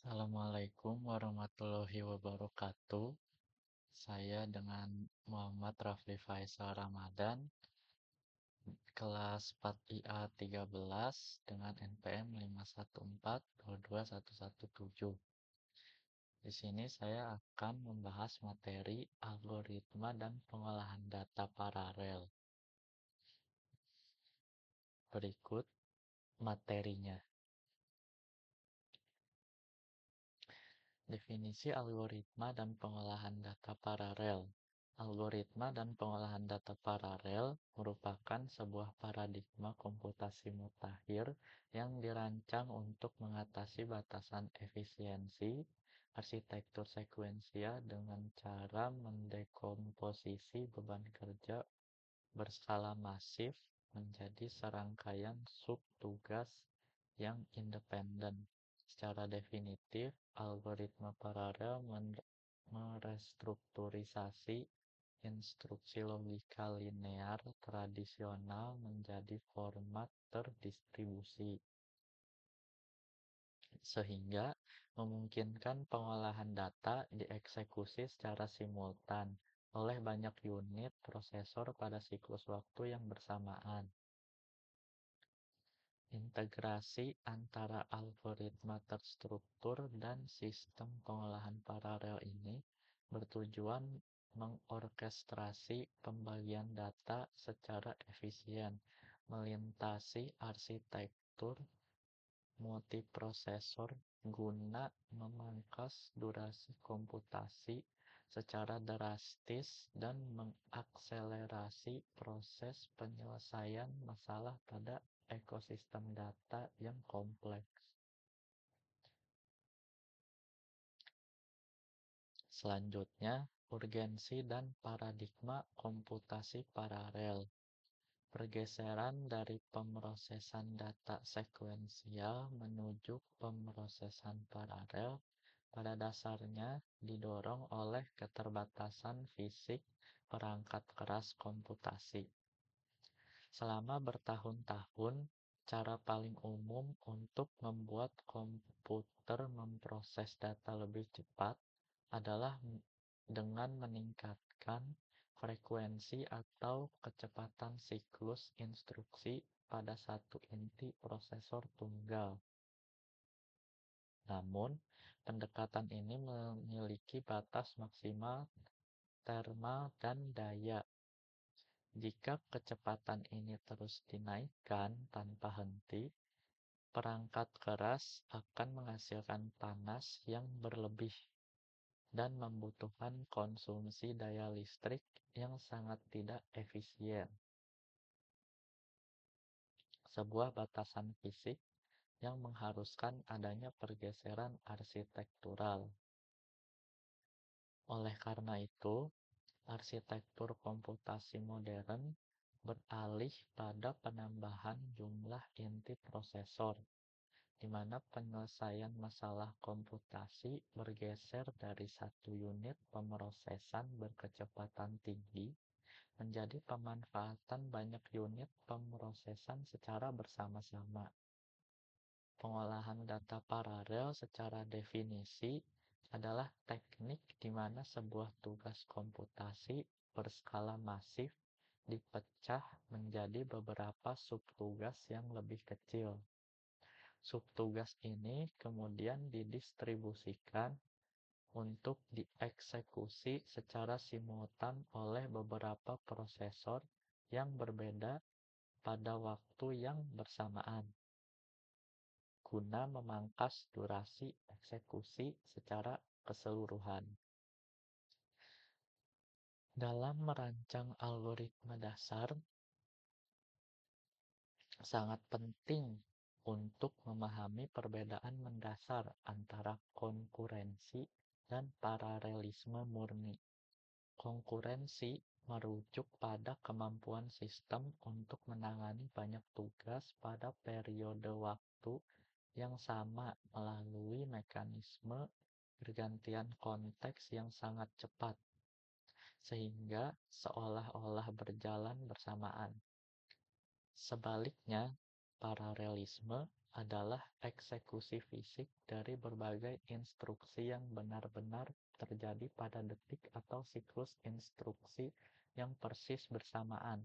Assalamualaikum warahmatullahi wabarakatuh. Saya dengan Muhammad Rafli Faisal Ramadan, kelas 4IA 13 dengan NPM 514021117. Di sini saya akan membahas materi algoritma dan pengolahan data paralel. Berikut materinya. Definisi algoritma dan pengolahan data paralel. Algoritma dan pengolahan data paralel merupakan sebuah paradigma komputasi mutakhir yang dirancang untuk mengatasi batasan efisiensi arsitektur sekuensial dengan cara mendekomposisi beban kerja berskala masif menjadi serangkaian subtugas yang independen. Secara definitif, algoritma paralel merestrukturisasi instruksi logika linear tradisional menjadi format terdistribusi, sehingga memungkinkan pengolahan data dieksekusi secara simultan oleh banyak unit prosesor pada siklus waktu yang bersamaan. Integrasi antara algoritma terstruktur dan sistem pengolahan paralel ini bertujuan mengorkestrasi pembagian data secara efisien melintasi arsitektur multiprosesor guna memangkas durasi komputasi secara drastis dan mengakselerasi proses penyelesaian masalah pada ekosistem data yang kompleks. Selanjutnya, urgensi dan paradigma komputasi paralel. Pergeseran dari pemrosesan data sekuensial menuju pemrosesan paralel pada dasarnya didorong oleh keterbatasan fisik perangkat keras komputasi. Selama bertahun-tahun, cara paling umum untuk membuat komputer memproses data lebih cepat adalah dengan meningkatkan frekuensi atau kecepatan siklus instruksi pada satu inti prosesor tunggal. Namun, pendekatan ini memiliki batas maksimal thermal dan daya. Jika kecepatan ini terus dinaikkan tanpa henti, perangkat keras akan menghasilkan panas yang berlebih dan membutuhkan konsumsi daya listrik yang sangat tidak efisien. Sebuah batasan fisik yang mengharuskan adanya pergeseran arsitektural. Oleh karena itu, arsitektur komputasi modern beralih pada penambahan jumlah inti prosesor, di mana penyelesaian masalah komputasi bergeser dari satu unit pemrosesan berkecepatan tinggi menjadi pemanfaatan banyak unit pemrosesan secara bersama-sama. Pengolahan data paralel secara definisi adalah teknik di mana sebuah tugas komputasi berskala masif dipecah menjadi beberapa subtugas yang lebih kecil. Subtugas ini kemudian didistribusikan untuk dieksekusi secara simultan oleh beberapa prosesor yang berbeda pada waktu yang bersamaan, guna memangkas durasi eksekusi secara keseluruhan. Dalam merancang algoritma dasar, sangat penting untuk memahami perbedaan mendasar antara konkurensi dan paralelisme murni. Konkurensi merujuk pada kemampuan sistem untuk menangani banyak tugas pada periode waktu yang sama melalui mekanisme pergantian konteks yang sangat cepat, sehingga seolah-olah berjalan bersamaan. Sebaliknya, paralelisme adalah eksekusi fisik dari berbagai instruksi yang benar-benar terjadi pada detik atau siklus instruksi yang persis bersamaan.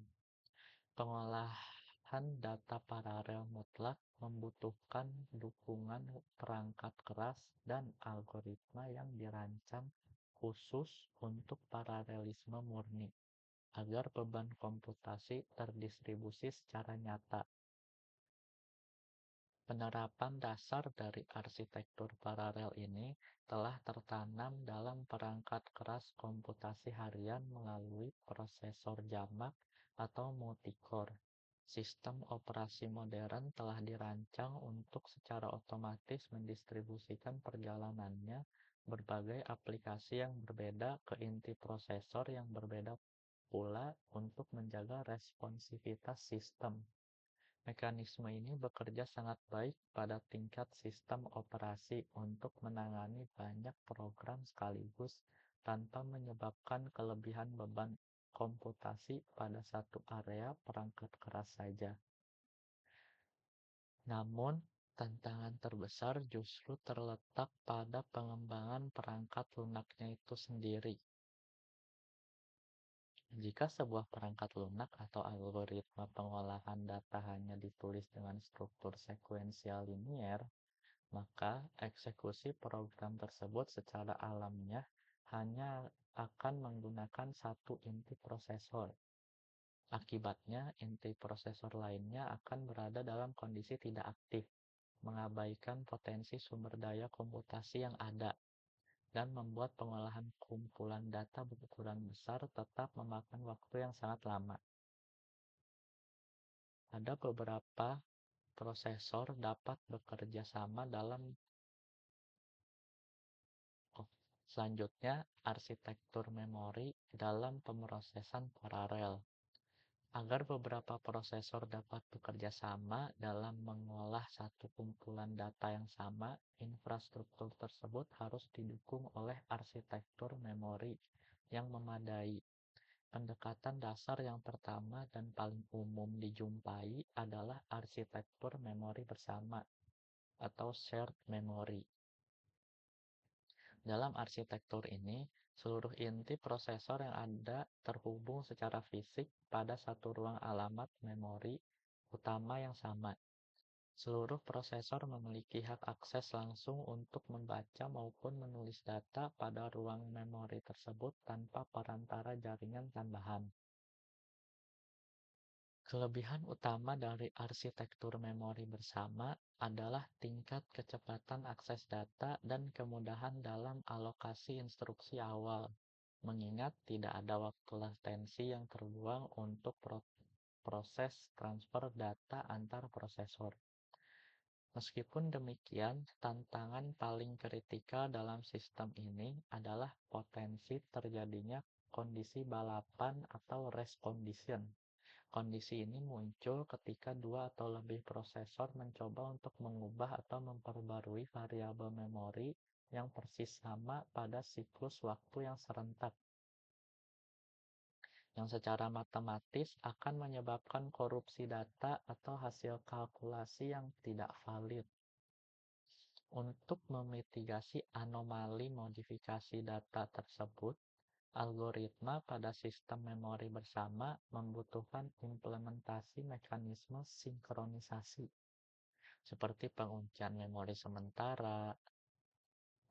Pengolahan data paralel mutlak membutuhkan dukungan perangkat keras dan algoritma yang dirancang khusus untuk paralelisme murni, agar beban komputasi terdistribusi secara nyata. Penerapan dasar dari arsitektur paralel ini telah tertanam dalam perangkat keras komputasi harian melalui prosesor jamak atau multicore. Sistem operasi modern telah dirancang untuk secara otomatis mendistribusikan perjalanannya berbagai aplikasi yang berbeda ke inti prosesor yang berbeda pula untuk menjaga responsivitas sistem. Mekanisme ini bekerja sangat baik pada tingkat sistem operasi untuk menangani banyak program sekaligus tanpa menyebabkan kelebihan beban komputasi pada satu area perangkat keras saja. Namun, tantangan terbesar justru terletak pada pengembangan perangkat lunaknya itu sendiri. Jika sebuah perangkat lunak atau algoritma pengolahan data hanya ditulis dengan struktur sekuensial linier, maka eksekusi program tersebut secara alamiah hanya akan menggunakan satu inti prosesor. Akibatnya, inti prosesor lainnya akan berada dalam kondisi tidak aktif, mengabaikan potensi sumber daya komputasi yang ada, dan membuat pengolahan kumpulan data berukuran besar tetap memakan waktu yang sangat lama. Ada beberapa prosesor dapat bekerja sama dalam selanjutnya, arsitektur memori dalam pemrosesan paralel. Agar beberapa prosesor dapat bekerja sama dalam mengolah satu kumpulan data yang sama, infrastruktur tersebut harus didukung oleh arsitektur memori yang memadai. Pendekatan dasar yang pertama dan paling umum dijumpai adalah arsitektur memori bersama atau shared memory. Dalam arsitektur ini, seluruh inti prosesor yang ada terhubung secara fisik pada satu ruang alamat memori utama yang sama. Seluruh prosesor memiliki hak akses langsung untuk membaca maupun menulis data pada ruang memori tersebut tanpa perantara jaringan tambahan. Kelebihan utama dari arsitektur memori bersama adalah tingkat kecepatan akses data dan kemudahan dalam alokasi instruksi awal, mengingat tidak ada waktu latensi yang terbuang untuk proses transfer data antar prosesor. Meskipun demikian, tantangan paling kritikal dalam sistem ini adalah potensi terjadinya kondisi balapan atau race condition. Kondisi ini muncul ketika dua atau lebih prosesor mencoba untuk mengubah atau memperbarui variabel memori yang persis sama pada siklus waktu yang serentak, yang secara matematis akan menyebabkan korupsi data atau hasil kalkulasi yang tidak valid. Untuk memitigasi anomali modifikasi data tersebut, algoritma pada sistem memori bersama membutuhkan implementasi mekanisme sinkronisasi, seperti penguncian memori sementara.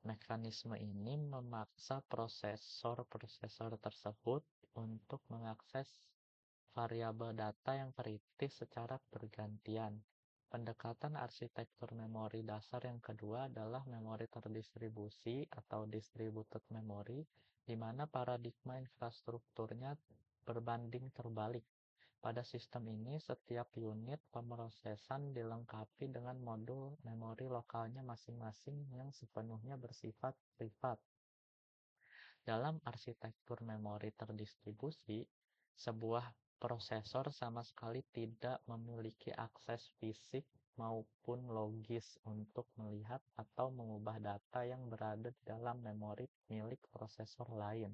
Mekanisme ini memaksa prosesor-prosesor tersebut untuk mengakses variabel data yang kritis secara bergantian. Pendekatan arsitektur memori dasar yang kedua adalah memori terdistribusi atau distributed memory, di mana paradigma infrastrukturnya berbanding terbalik. Pada sistem ini, setiap unit pemrosesan dilengkapi dengan modul memori lokalnya masing-masing yang sepenuhnya bersifat privat. Dalam arsitektur memori terdistribusi, sebuah prosesor sama sekali tidak memiliki akses fisik maupun logis untuk melihat atau mengubah data yang berada di dalam memori milik prosesor lain.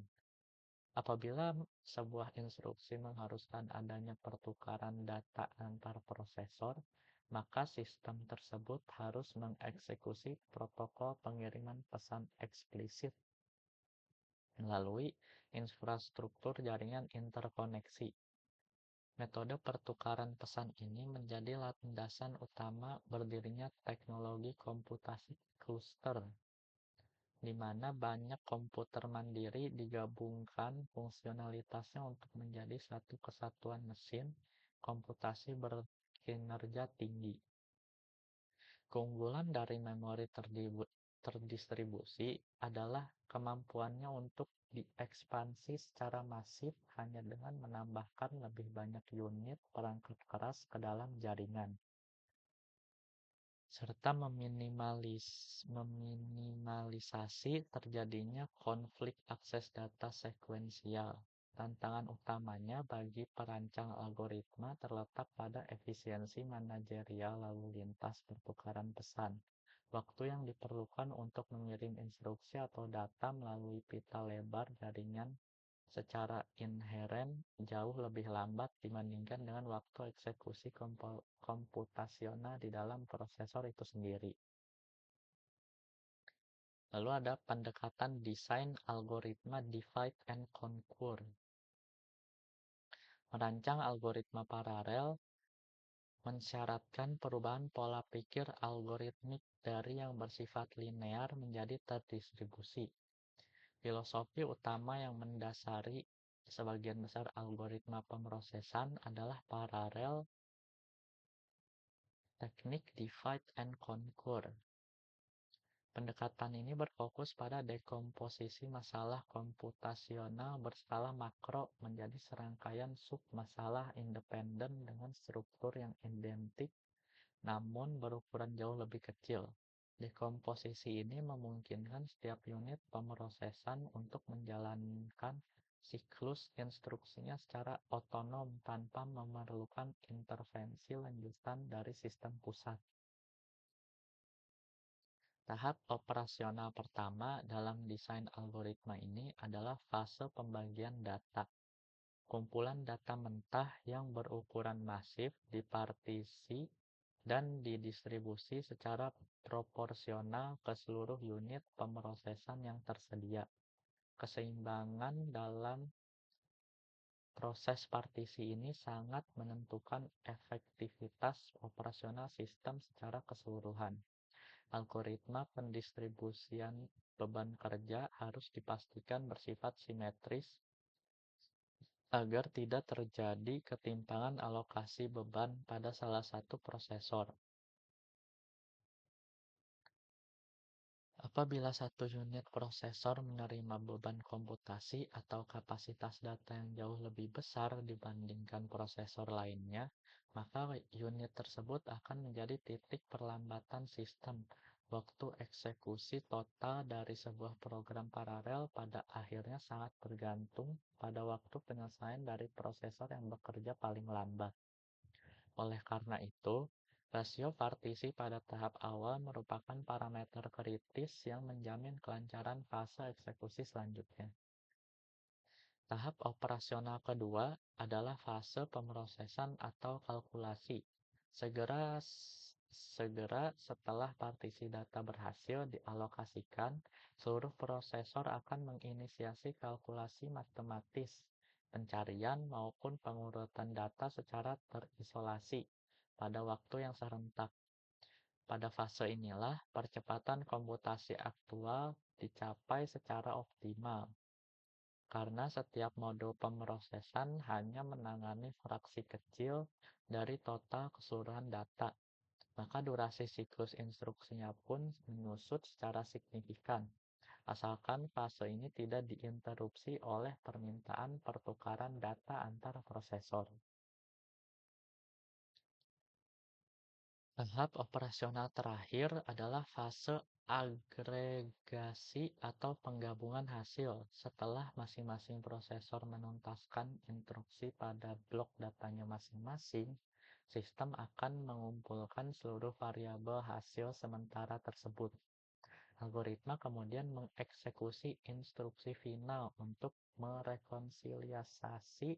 Apabila sebuah instruksi mengharuskan adanya pertukaran data antar prosesor, maka sistem tersebut harus mengeksekusi protokol pengiriman pesan eksplisit melalui infrastruktur jaringan interkoneksi. Metode pertukaran pesan ini menjadi landasan utama berdirinya teknologi komputasi kluster, di mana banyak komputer mandiri digabungkan fungsionalitasnya untuk menjadi satu kesatuan mesin komputasi berkinerja tinggi. Keunggulan dari memori terdistribusi adalah kemampuannya untuk diekspansi secara masif hanya dengan menambahkan lebih banyak unit perangkat keras ke dalam jaringan, serta meminimalisasi terjadinya konflik akses data sekuensial. Tantangan utamanya bagi perancang algoritma terletak pada efisiensi manajerial lalu lintas pertukaran pesan. Waktu yang diperlukan untuk mengirim instruksi atau data melalui pita lebar jaringan secara inheren jauh lebih lambat dibandingkan dengan waktu eksekusi komputasional di dalam prosesor itu sendiri. Lalu ada pendekatan desain algoritma divide and conquer. Merancang algoritma paralel mensyaratkan perubahan pola pikir algoritmik dari yang bersifat linear menjadi terdistribusi. Filosofi utama yang mendasari sebagian besar algoritma pemrosesan adalah paralel teknik divide and conquer. Pendekatan ini berfokus pada dekomposisi masalah komputasional berskala makro menjadi serangkaian sub-masalah independen dengan struktur yang identik namun berukuran jauh lebih kecil. Dekomposisi ini memungkinkan setiap unit pemrosesan untuk menjalankan siklus instruksinya secara otonom tanpa memerlukan intervensi lanjutan dari sistem pusat. Tahap operasional pertama dalam desain algoritma ini adalah fase pembagian data. Kumpulan data mentah yang berukuran masif dipartisi dan didistribusi secara proporsional ke seluruh unit pemrosesan yang tersedia. Keseimbangan dalam proses partisi ini sangat menentukan efektivitas operasional sistem secara keseluruhan. Algoritma pendistribusian beban kerja harus dipastikan bersifat simetris agar tidak terjadi ketimpangan alokasi beban pada salah satu prosesor. Apabila satu unit prosesor menerima beban komputasi atau kapasitas data yang jauh lebih besar dibandingkan prosesor lainnya, maka unit tersebut akan menjadi titik perlambatan sistem. Waktu eksekusi total dari sebuah program paralel pada akhirnya sangat bergantung pada waktu penyelesaian dari prosesor yang bekerja paling lambat. Oleh karena itu, rasio partisi pada tahap awal merupakan parameter kritis yang menjamin kelancaran fase eksekusi selanjutnya. Tahap operasional kedua adalah fase pemrosesan atau kalkulasi. Segera setelah partisi data berhasil dialokasikan, seluruh prosesor akan menginisiasi kalkulasi matematis, pencarian maupun pengurutan data secara terisolasi pada waktu yang serentak. Pada fase inilah percepatan komputasi aktual dicapai secara optimal, karena setiap modul pemrosesan hanya menangani fraksi kecil dari total keseluruhan data, maka durasi siklus instruksinya pun menyusut secara signifikan, asalkan fase ini tidak diinterupsi oleh permintaan pertukaran data antar prosesor. Tahap operasional terakhir adalah fase agregasi atau penggabungan hasil. Setelah masing-masing prosesor menuntaskan instruksi pada blok datanya masing-masing, sistem akan mengumpulkan seluruh variabel hasil sementara tersebut. Algoritma kemudian mengeksekusi instruksi final untuk merekonsiliasi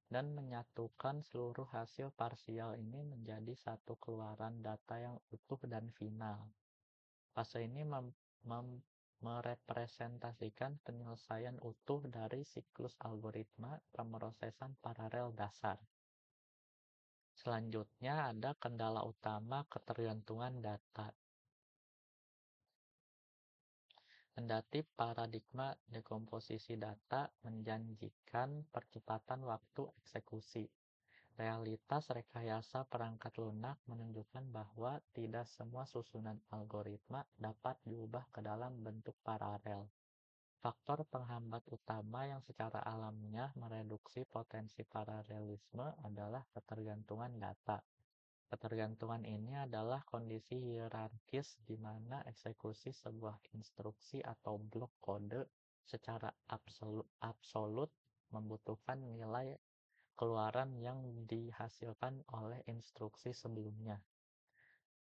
dan menyatukan seluruh hasil parsial ini menjadi satu keluaran data yang utuh dan final. Fase ini merepresentasikan penyelesaian utuh dari siklus algoritma pemrosesan paralel dasar. Selanjutnya ada kendala utama ketergantungan data. Kendati paradigma dekomposisi data menjanjikan percepatan waktu eksekusi, realitas rekayasa perangkat lunak menunjukkan bahwa tidak semua susunan algoritma dapat diubah ke dalam bentuk paralel. Faktor penghambat utama yang secara alamiah mereduksi potensi paralelisme adalah ketergantungan data. Ketergantungan ini adalah kondisi hierarkis di mana eksekusi sebuah instruksi atau blok kode secara absolut membutuhkan nilai keluaran yang dihasilkan oleh instruksi sebelumnya.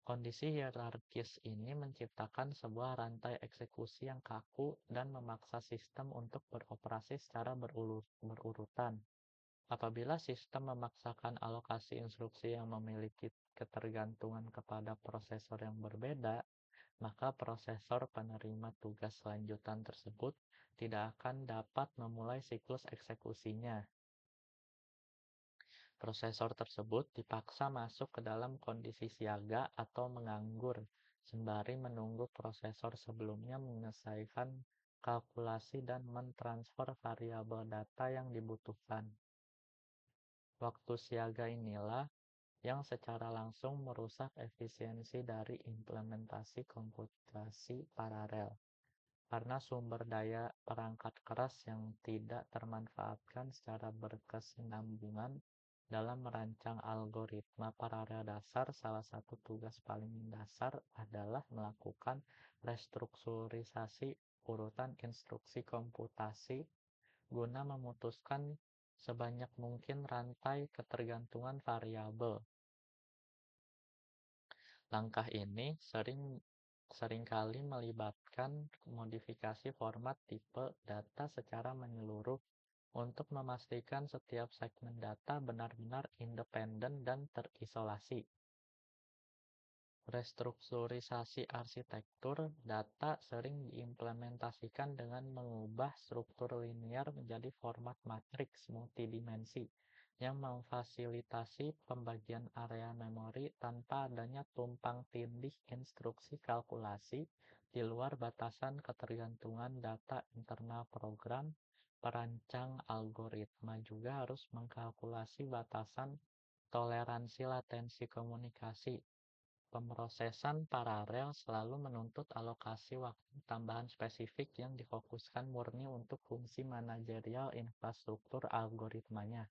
Kondisi hierarkis ini menciptakan sebuah rantai eksekusi yang kaku dan memaksa sistem untuk beroperasi secara berurutan. Apabila sistem memaksakan alokasi instruksi yang memiliki ketergantungan kepada prosesor yang berbeda, maka prosesor penerima tugas lanjutan tersebut tidak akan dapat memulai siklus eksekusinya. Prosesor tersebut dipaksa masuk ke dalam kondisi siaga atau menganggur, sembari menunggu prosesor sebelumnya menyelesaikan kalkulasi dan mentransfer variabel data yang dibutuhkan. Waktu siaga inilah yang secara langsung merusak efisiensi dari implementasi komputasi paralel, karena sumber daya perangkat keras yang tidak termanfaatkan secara berkesinambungan dalam merancang algoritma paralel dasar. Salah satu tugas paling dasar adalah melakukan restrukturisasi urutan instruksi komputasi guna memutuskan sebanyak mungkin rantai ketergantungan variabel. Langkah ini seringkali melibatkan modifikasi format tipe data secara menyeluruh untuk memastikan setiap segmen data benar-benar independen dan terisolasi. Restrukturisasi arsitektur data sering diimplementasikan dengan mengubah struktur linear menjadi format matriks multidimensi yang memfasilitasi pembagian area memori tanpa adanya tumpang tindih instruksi kalkulasi di luar batasan ketergantungan data internal program. Perancang algoritma juga harus mengkalkulasi batasan toleransi latensi komunikasi. Pemrosesan paralel selalu menuntut alokasi waktu tambahan spesifik yang difokuskan murni untuk fungsi manajerial infrastruktur algoritmanya.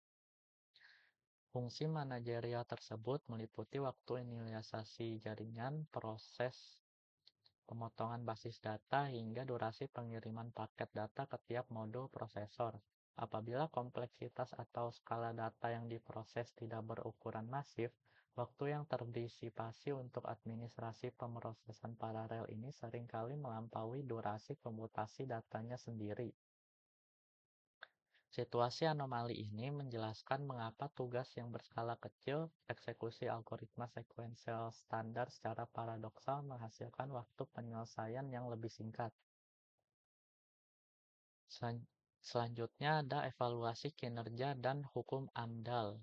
Fungsi manajerial tersebut meliputi waktu inisialisasi jaringan, proses pemotongan basis data, hingga durasi pengiriman paket data ke tiap modul prosesor. Apabila kompleksitas atau skala data yang diproses tidak berukuran masif, waktu yang terdisipasi untuk administrasi pemrosesan paralel ini seringkali melampaui durasi komputasi datanya sendiri. Situasi anomali ini menjelaskan mengapa tugas yang berskala kecil, eksekusi algoritma sekuensial standar, secara paradoksal menghasilkan waktu penyelesaian yang lebih singkat. Selanjutnya ada evaluasi kinerja dan hukum AMDAL.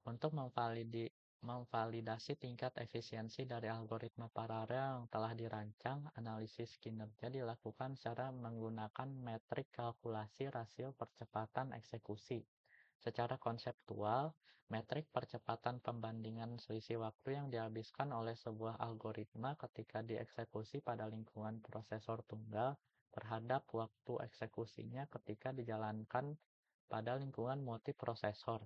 Untuk memvalidasi tingkat efisiensi dari algoritma paralel yang telah dirancang, analisis kinerja dilakukan secara menggunakan metrik kalkulasi rasio percepatan eksekusi. Secara konseptual, metrik percepatan pembandingan selisih waktu yang dihabiskan oleh sebuah algoritma ketika dieksekusi pada lingkungan prosesor tunggal terhadap waktu eksekusinya ketika dijalankan pada lingkungan multiprosesor.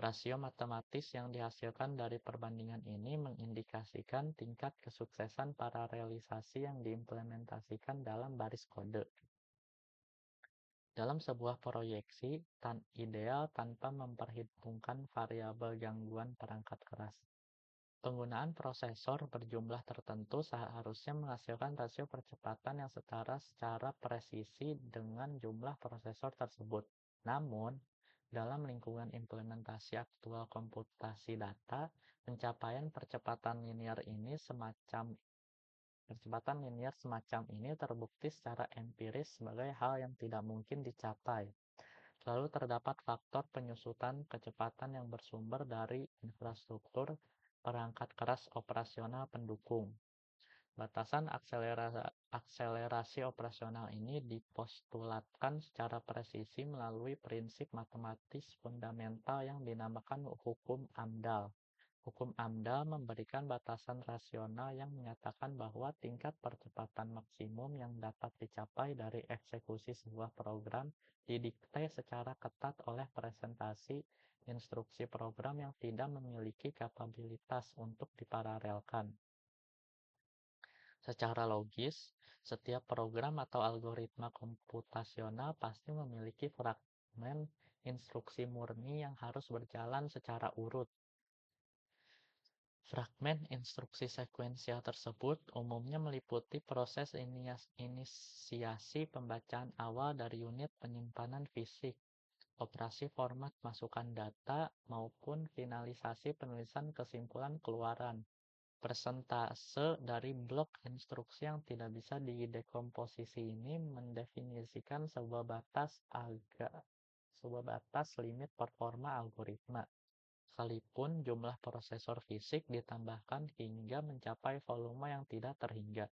Rasio matematis yang dihasilkan dari perbandingan ini mengindikasikan tingkat kesuksesan paralelisasi yang diimplementasikan dalam baris kode. Dalam sebuah proyeksi ideal tanpa memperhitungkan variabel gangguan perangkat keras, penggunaan prosesor berjumlah tertentu seharusnya menghasilkan rasio percepatan yang setara secara presisi dengan jumlah prosesor tersebut. Namun, Dalam lingkungan implementasi aktual komputasi data, pencapaian percepatan linier semacam ini terbukti secara empiris sebagai hal yang tidak mungkin dicapai. Lalu terdapat faktor penyusutan kecepatan yang bersumber dari infrastruktur perangkat keras operasional pendukung. Batasan akselerasi operasional ini dipostulatkan secara presisi melalui prinsip matematis fundamental yang dinamakan hukum AMDAL. Hukum AMDAL memberikan batasan rasional yang menyatakan bahwa tingkat percepatan maksimum yang dapat dicapai dari eksekusi sebuah program didikte secara ketat oleh presentasi instruksi program yang tidak memiliki kapabilitas untuk diparalelkan. Secara logis, setiap program atau algoritma komputasional pasti memiliki fragmen instruksi murni yang harus berjalan secara urut. Fragmen instruksi sekuensial tersebut umumnya meliputi proses inisiasi pembacaan awal dari unit penyimpanan fisik, operasi format masukkan data, maupun finalisasi penulisan kesimpulan keluaran. Persentase dari blok instruksi yang tidak bisa didekomposisi ini mendefinisikan sebuah batas limit performa algoritma. Sekalipun jumlah prosesor fisik ditambahkan hingga mencapai volume yang tidak terhingga,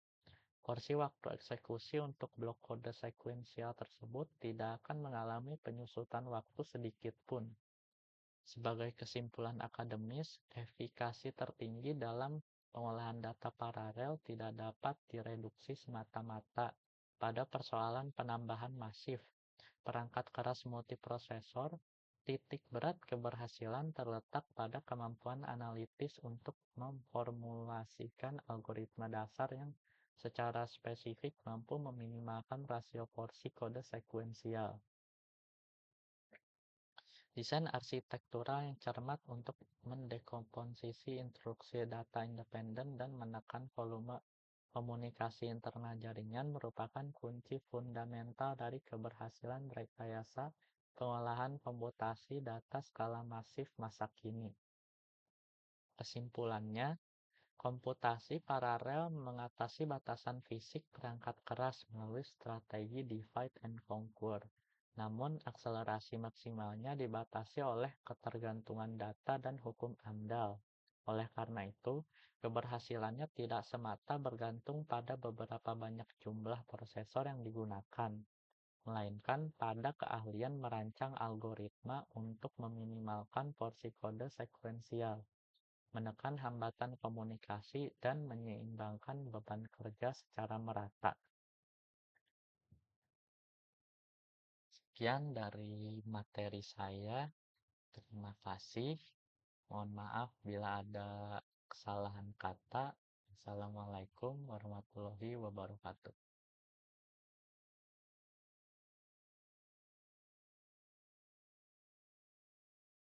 porsi waktu eksekusi untuk blok kode sekuensial tersebut tidak akan mengalami penyusutan waktu sedikit pun. Sebagai kesimpulan akademis, efikasi tertinggi dalam pengolahan data paralel tidak dapat direduksi semata-mata pada persoalan penambahan masif perangkat keras multiprosesor. Titik berat keberhasilan terletak pada kemampuan analitis untuk memformulasikan algoritma dasar yang secara spesifik mampu meminimalkan rasio porsi kode sekuensial. Desain arsitektural yang cermat untuk mendekomposisi instruksi data independen dan menekan volume komunikasi internal jaringan merupakan kunci fundamental dari keberhasilan rekayasa pengolahan komputasi data skala masif masa kini. Kesimpulannya, komputasi paralel mengatasi batasan fisik perangkat keras melalui strategi divide and conquer. Namun, akselerasi maksimalnya dibatasi oleh ketergantungan data dan hukum AMDAL. Oleh karena itu, keberhasilannya tidak semata bergantung pada beberapa banyak jumlah prosesor yang digunakan, melainkan pada keahlian merancang algoritma untuk meminimalkan porsi kode sekuensial, menekan hambatan komunikasi, dan menyeimbangkan beban kerja secara merata. Sekian dari materi saya. Terima kasih. Mohon maaf bila ada kesalahan kata. Assalamualaikum warahmatullahi wabarakatuh.